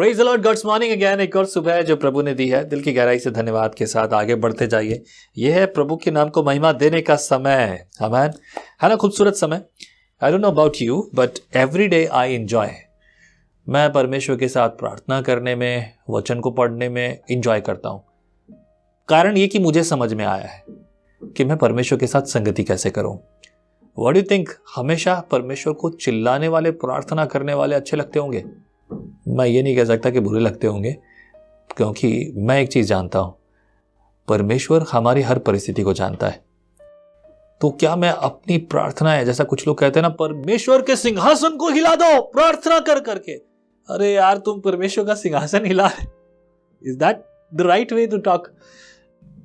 Praise the Lord, God's morning again. एक और सुबह है जो प्रभु ने दी है। दिल की गहराई से धन्यवाद के साथ आगे बढ़ते जाइए। यह है प्रभु के नाम को महिमा देने का समय। आमीन। है ना खूबसूरत समय। I don't know about you but every day I enjoy. मैं परमेश्वर के साथ प्रार्थना करने में, वचन को पढ़ने में इंजॉय करता हूँ। कारण ये कि मुझे समझ में आया है कि मैं परमेश्वर के साथ संगति कैसे करूं। What do you think? हमेशा परमेश्वर को चिल्लाने वाले, प्रार्थना करने वाले अच्छे लगते होंगे? मैं ये नहीं कह सकता कि बुरे लगते होंगे, क्योंकि मैं एक चीज जानता हूं, परमेश्वर हमारी हर परिस्थिति को जानता है। तो क्या मैं अपनी प्रार्थना है, जैसा कुछ लोग कहते हैं ना, परमेश्वर के सिंहासन को हिला दो प्रार्थना कर करके। अरे यार, तुम परमेश्वर का सिंहासन हिला रहे? Is that the right way to talk?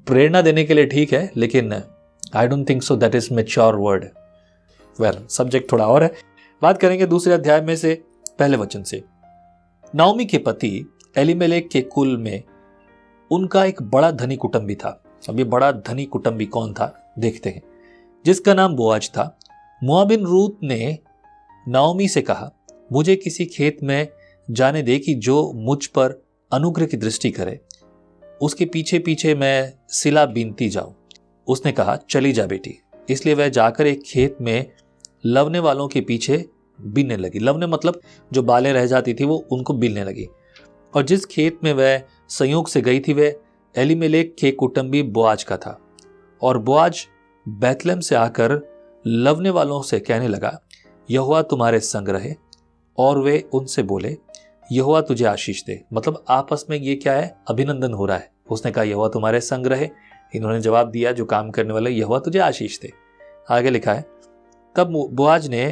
प्रेरणा देने के लिए ठीक है, लेकिन I don't think so that is mature word. Well, subject थोड़ा और है। बात करेंगे दूसरे अध्याय में से पहले वचन से। नाओमी के पति एलीमेलेक के कुल में उनका एक बड़ा धनी कुटुंबी था। अब ये बड़ा धनी कुटुंबी कौन था देखते हैं, जिसका नाम बोआज था। मोआबिन रूत ने नाओमी से कहा, मुझे किसी खेत में जाने दे कि जो मुझ पर अनुग्रह की दृष्टि करे, उसके पीछे पीछे मैं सिला बीनती जाऊं। उसने कहा, चली जा बेटी। इसलिए वह जाकर एक खेत में लवने वालों के पीछे बीनने लगी। लवने मतलब जो बालें रह जाती थी वो उनको बीनने लगी। और जिस खेत में वह संयोग से गई थी वह एलीमेलेक के कुटुंबी बोआज का था। और बोआज बैतलहम से आकर लवने वालों से कहने लगा, यहोवा तुम्हारे संग रहे। और वे उनसे बोले, यहोवा तुझे आशीष दे। मतलब आपस में ये क्या है, अभिनंदन हो रहा है। उसने कहा, यहोवा तुम्हारे संग रहे। इन्होंने जवाब दिया जो काम करने वाले, यहोवा तुझे आशीष दे। आगे लिखा है, तब बोआज ने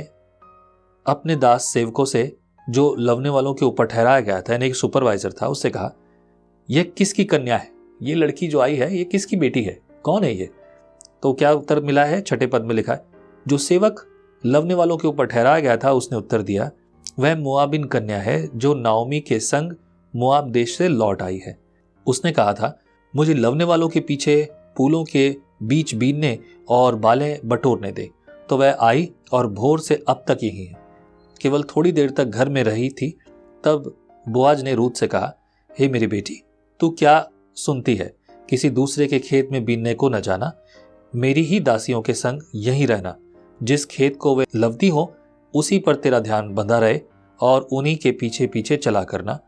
अपने दास सेवकों से, जो लवने वालों के ऊपर ठहराया गया था, यानी एक सुपरवाइजर था, उससे कहा, यह किसकी कन्या है? ये लड़की जो आई है ये किसकी बेटी है? कौन है ये? तो क्या उत्तर मिला है? छठे पद में लिखा है, जो सेवक लवने वालों के ऊपर ठहराया गया था उसने उत्तर दिया, वह मोआबिन कन्या है जो नाओमी के संग मोआब देश से लौट आई है। उसने कहा था, मुझे लवने वालों के पीछे फूलों के बीच बीनने और बालें बटोरने दे। तो वह आई और भोर से अब तक यही है। केवल थोड़ी देर तक घर में रही थी। तब बोआज ने रूत से कहा, हे मेरी बेटी, तू क्या सुनती है? किसी दूसरे के खेत में बीनने को न जाना, मेरी ही दासियों के संग यहीं रहना। जिस खेत को वे लवती हो उसी पर तेरा ध्यान बंधा रहे और उन्हीं के पीछे पीछे चला करना।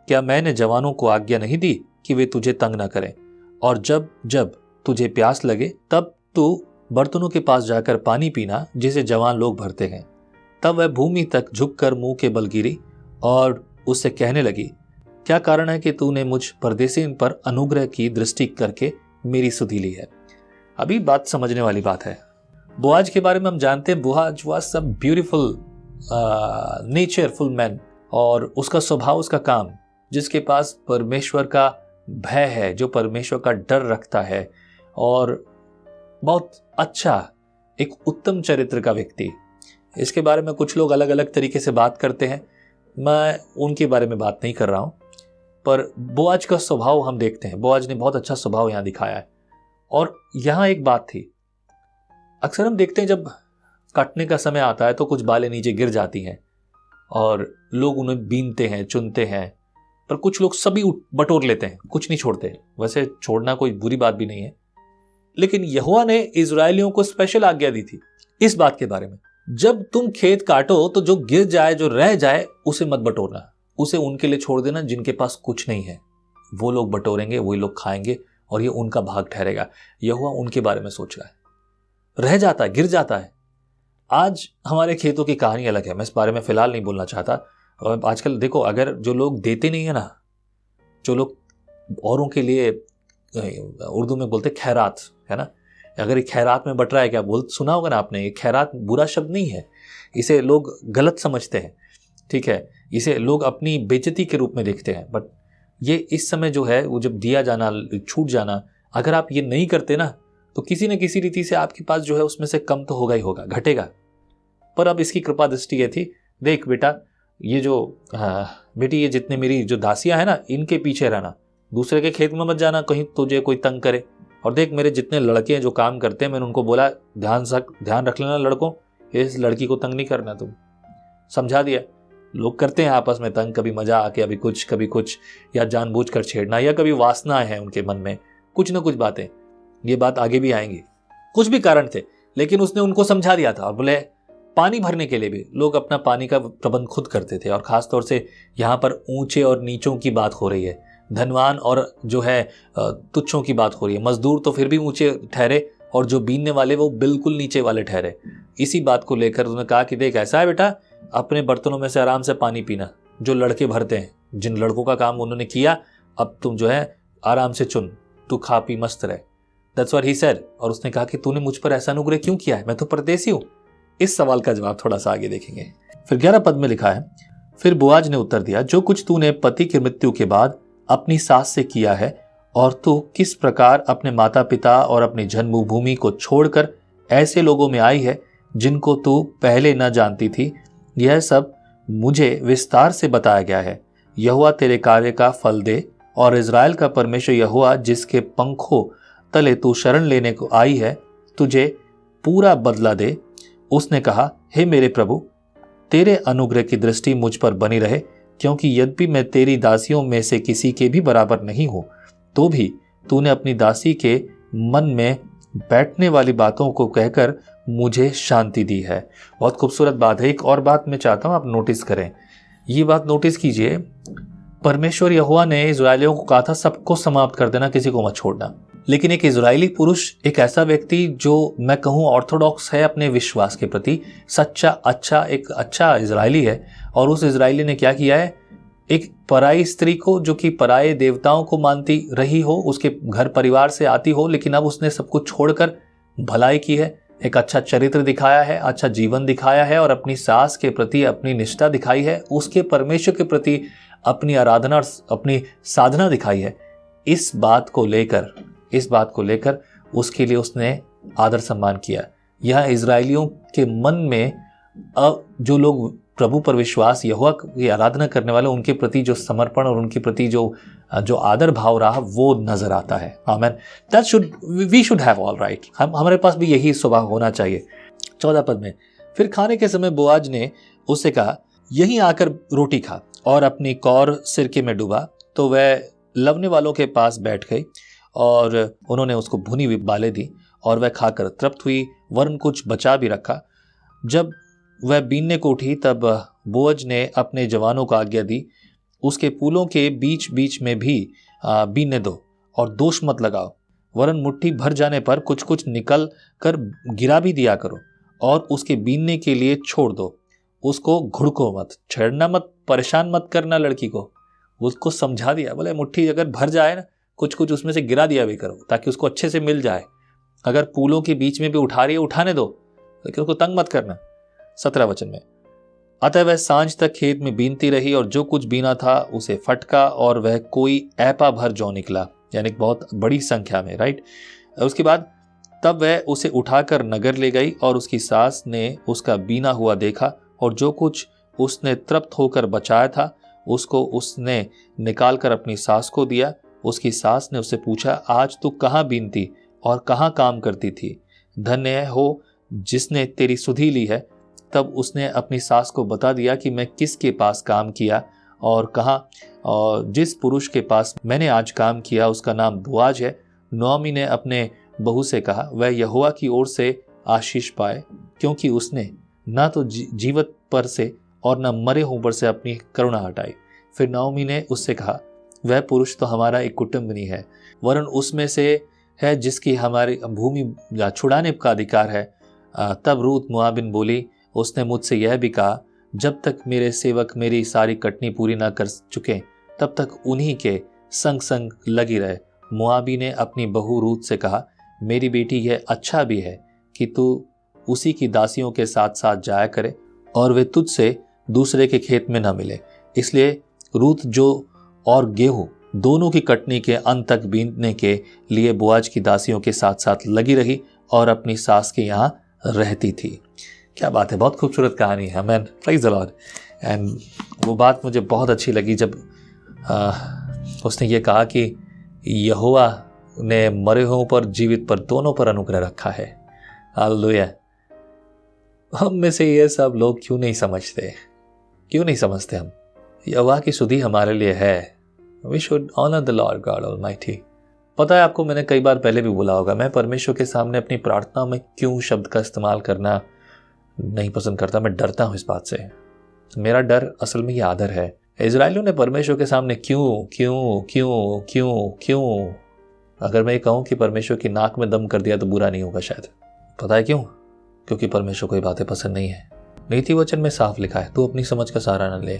क्या मैंने जवानों को आज्ञा नहीं दी कि वे तुझे तंग न करें? और जब जब तुझे प्यास लगे तब तू बर्तनों के पास जाकर पानी पीना, जिसे जवान लोग भरते हैं। तब वह भूमि तक झुककर मुंह के बल गिरी और उससे कहने लगी, क्या कारण है कि तूने मुझ परदेसी पर अनुग्रह की दृष्टि करके मेरी सुधि ली है? अभी बात समझने वाली बात है। बोआज के बारे में हम जानते हैं, बोआज वाज सब ब्यूटीफुल नेचरफुल मैन, और उसका स्वभाव, उसका काम, जिसके पास परमेश्वर का भय है, जो परमेश्वर का डर रखता है, और बहुत अच्छा, एक उत्तम चरित्र का व्यक्ति। इसके बारे में कुछ लोग अलग अलग तरीके से बात करते हैं, मैं उनके बारे में बात नहीं कर रहा हूं, पर बोआज का स्वभाव हम देखते हैं। बोआज ने बहुत अच्छा स्वभाव यहां दिखाया है। और यहां एक बात थी, अक्सर हम देखते हैं जब काटने का समय आता है तो कुछ बालें नीचे गिर जाती हैं और लोग उन्हें बीनते हैं, चुनते हैं, पर कुछ लोग सभी बटोर लेते हैं, कुछ नहीं छोड़ते। वैसे छोड़ना कोई बुरी बात भी नहीं है, लेकिन यहोवा ने इजरायलियों को स्पेशल आज्ञा दी थी इस बात के बारे में, जब तुम खेत काटो तो जो गिर जाए, जो रह जाए, उसे मत बटोरना, उसे उनके लिए छोड़ देना जिनके पास कुछ नहीं है। वो लोग बटोरेंगे, वही लोग खाएंगे और ये उनका भाग ठहरेगा। यहोवा उनके बारे में सोच रहा है। रह जाता है, गिर जाता है। आज हमारे खेतों की कहानी अलग है, मैं इस बारे में फिलहाल नहीं बोलना चाहता। और आजकल देखो, अगर जो लोग देते नहीं है ना, जो लोग औरों के लिए, उर्दू में बोलते खैरात, है ना, अगर ये खैरात में बट रहा है, क्या सुना होगा ना आपने, ये खैरात बुरा शब्द नहीं है, इसे लोग गलत समझते हैं, ठीक है, इसे लोग अपनी बेइज्जती के रूप में देखते हैं। बट ये इस समय जो है वो जब दिया जाना, छूट जाना, अगर आप ये नहीं करते ना तो किसी न किसी रीति से आपके पास जो है उसमें से कम तो होगा ही होगा, घटेगा। पर अब इसकी कृपा दृष्टि ये थी, देख बेटा, ये जो बेटी, ये जितने मेरी जो दासियां है ना, इनके पीछे रहना, दूसरे के खेत में मत जाना कहीं तुझे कोई तंग करे। और देख, मेरे जितने लड़के हैं जो काम करते हैं, मैंने उनको बोला ध्यान रख लेना लड़कों, इस लड़की को तंग नहीं करना, तुम समझा दिया। लोग करते हैं आपस में तंग, कभी मजा आके कभी कुछ, या जानबूझकर छेड़ना, या कभी वासनाएं हैं उनके मन में, कुछ ना कुछ बातें। ये बात आगे भी आएंगी। कुछ भी कारण थे, लेकिन उसने उनको समझा दिया था। और बोले पानी भरने के लिए भी लोग अपना पानी का प्रबंध खुद करते थे। और खासतौर से यहाँ पर ऊंचे और नीचों की बात हो रही है, धनवान और जो है तुच्छों की बात हो रही है। मजदूर तो फिर भी ऊंचे ठहरे और जो बीनने वाले वो बिल्कुल नीचे वाले ठहरे। इसी बात को लेकर उन्होंने कहा कि देख, ऐसा है बेटा, अपने बर्तनों में से आराम से पानी पीना, जो लड़के भरते हैं, जिन लड़कों का काम उन्होंने किया, अब तुम जो है आराम से चुन, तू खा पी मस्त रहे। That's what he said. और उसने कहा कि तूने मुझ पर ऐसा अनुग्रह क्यों किया है, मैं तो परदेसी हूं। इस सवाल का जवाब थोड़ा सा आगे देखेंगे। फिर 11 पद में लिखा है, फिर बोआज ने उत्तर दिया, जो कुछ तूने पति की मृत्यु के बाद अपनी सास से किया है, और तू किस प्रकार अपने माता पिता और अपनी जन्मभूमि को छोड़कर ऐसे लोगों में आई है जिनको तू पहले न जानती थी, यह सब मुझे विस्तार से बताया गया है। यहोवा तेरे कार्य का फल दे, और इज़राइल का परमेश्वर यहोवा जिसके पंखों तले तू शरण लेने को आई है, तुझे पूरा बदला दे। उसने कहा, हे मेरे प्रभु, तेरे अनुग्रह की दृष्टि मुझ पर बनी रहे, क्योंकि यद्यपि मैं तेरी दासियों में से किसी के भी बराबर नहीं हूं, तो भी तूने अपनी दासी के मन में बैठने वाली बातों को कहकर मुझे शांति दी है। बहुत खूबसूरत बात है। एक और बात मैं चाहता हूं आप नोटिस करें, ये बात नोटिस कीजिए। परमेश्वर यहोवा ने इजराइलियों को कहा था सबको समाप्त कर देना, किसी को मत छोड़ना। लेकिन एक इजरायली पुरुष, एक ऐसा व्यक्ति जो मैं कहूँ ऑर्थोडॉक्स है अपने विश्वास के प्रति, सच्चा एक अच्छा इजरायली है, और उस इजरायली ने क्या किया है, एक पराई स्त्री को, जो कि पराये देवताओं को मानती रही हो, उसके घर परिवार से आती हो, लेकिन अब उसने सब कुछ छोड़कर भलाई की है, एक अच्छा चरित्र दिखाया है, अच्छा जीवन दिखाया है, और अपनी सास के प्रति अपनी निष्ठा दिखाई है, उसके परमेश्वर के प्रति अपनी आराधना और अपनी साधना दिखाई है। इस बात को लेकर उसके लिए उसने आदर सम्मान किया। यह इजरायलियों के मन में अब जो लोग प्रभु पर विश्वास, यहोवा की आराधना करने वाले, उनके प्रति जो समर्पण और उनके प्रति जो आदर भाव रहा, वो नजर आता है। Amen. We should have all right. हमारे पास भी यही स्वभाव होना चाहिए। 14 पद में, फिर खाने के समय बोआज ने उससे कहा, यहीं आकर रोटी खा, और अपनी कौर सिरके में डूबा। तो वह लवने वालों के पास बैठ गई, और उन्होंने उसको भुनी हुई बालें दी, और वह खाकर तृप्त हुई, वरन कुछ बचा भी रखा। जब वह बीनने को उठी, तब बोअज ने अपने जवानों को आज्ञा दी, उसके पुलों के बीच बीच में भी बीनने दो, और दोष मत लगाओ, वरन मुट्ठी भर जाने पर कुछ कुछ निकल कर गिरा भी दिया करो, और उसके बीनने के लिए छोड़ दो। उसको घुड़को मत, छेड़ना मत, परेशान मत करना लड़की को। उसको समझा दिया, बोले मुट्ठी अगर भर जाए ना, कुछ कुछ उसमें से गिरा दिया भी करो, ताकि उसको अच्छे से मिल जाए। अगर पुलों के बीच में भी उठा रही है, उठाने दो, लेकिन उसको तंग मत करना। 17 वचन में, अतः वह सांझ तक खेत में बीनती रही, और जो कुछ बीना था उसे फटका, और वह कोई ऐपा भर जौ निकला, यानी बहुत बड़ी संख्या में, राइट। उसके बाद तब वह उसे उठाकर नगर ले गई, और उसकी सास ने उसका बीना हुआ देखा, और जो कुछ उसने तृप्त होकर बचाया था उसको उसने निकाल कर अपनी सास को दिया। उसकी सास ने उससे पूछा, आज तू कहाँ बीनती और कहाँ काम करती थी? धन्य हो जिसने तेरी सुधि ली है। तब उसने अपनी सास को बता दिया कि मैं किसके पास काम किया और कहाँ, और जिस पुरुष के पास मैंने आज काम किया उसका नाम बोआज है। नोआमी ने अपने बहू से कहा, वह यहोवा की ओर से आशीष पाए, क्योंकि उसने न तो जीवित पर से और न मरे हुए पर से अपनी करुणा हटाई। फिर नोआमी ने उससे कहा, वह पुरुष तो हमारा एक कुटुंबनी है, वरन उसमें से है जिसकी हमारी भूमि छुड़ाने का अधिकार है। तब रूत मोआबिन बोली, उसने मुझसे यह भी कहा, जब तक मेरे सेवक मेरी सारी कटनी पूरी न कर चुके तब तक उन्हीं के संग संग लगी रहे। मोआबी ने अपनी बहू रूत से कहा, मेरी बेटी, यह अच्छा भी है कि तू उसी की दासियों के साथ साथ जाया करे और वे तुझसे दूसरे के खेत में न मिले। इसलिए रूत जो और गेहूं दोनों की कटनी के अंत तक बीनने के लिए बोआज की दासियों के साथ साथ लगी रही और अपनी सास के यहाँ रहती थी। क्या बात है, बहुत खूबसूरत कहानी है। आमीन, प्रेज़ द लॉर्ड। एंड वो बात मुझे बहुत अच्छी लगी जब उसने ये कहा कि यहोवा ने मरे हुओं पर, जीवित पर, दोनों पर अनुग्रह रखा है। हालेलुया। हम में से ये सब लोग क्यों नहीं समझते? क्यों नहीं समझते हम? यहोवा की सुधि हमारे लिए है। We should honour the Lord God almighty. पता है आपको, मैंने कई बार पहले भी बोला होगा, मैं परमेश्वर के सामने अपनी प्रार्थना में क्यों शब्द का इस्तेमाल करना नहीं पसंद करता। मैं डरता हूँ इस बात से। मेरा डर असल में ये आदर है। इजराइलियों ने परमेश्वर के सामने क्यों क्यों क्यों क्यों क्यों, अगर मैं ये कहूँ कि परमेश्वर की नाक में दम कर दिया तो बुरा नहीं होगा शायद। पता है क्यों? क्योंकि परमेश्वर को ये बातें पसंद नहीं है। नीति वचन में साफ लिखा है, तू अपनी समझ का सहारा न ले,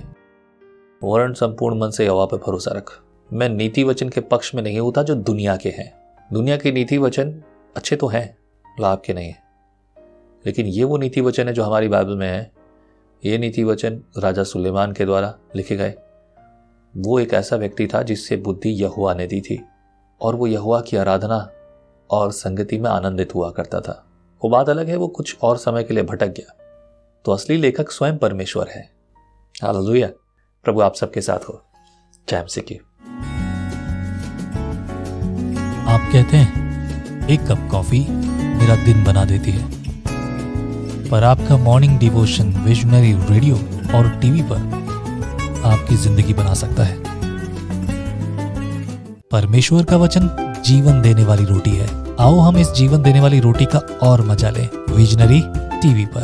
वरन संपूर्ण मन से यहोवा पर भरोसा रख। मैं नीति वचन के पक्ष में नहीं होता जो दुनिया के हैं। दुनिया के नीति वचन अच्छे तो हैं, लाभ के नहीं है, लेकिन ये वो नीति वचन है जो हमारी बाइबल में है। ये नीति वचन राजा सुलेमान के द्वारा लिखे गए। वो एक ऐसा व्यक्ति था जिससे बुद्धि यहोवा ने दी थी, और वो यहोवा की आराधना और संगति में आनंदित हुआ करता था। वो बात अलग है, वो कुछ और समय के लिए भटक गया, तो असली लेखक स्वयं परमेश्वर है। हालेलुया। प्रभु आप सबके साथ हो। जय मसीह की। आप कहते हैं एक कप कॉफी मेरा दिन बना देती है, पर आपका मॉर्निंग डिवोशन विजनरी रेडियो और टीवी पर आपकी जिंदगी बना सकता है। परमेश्वर का वचन जीवन देने वाली रोटी है। आओ हम इस जीवन देने वाली रोटी का और मजा लें विजनरी टीवी पर।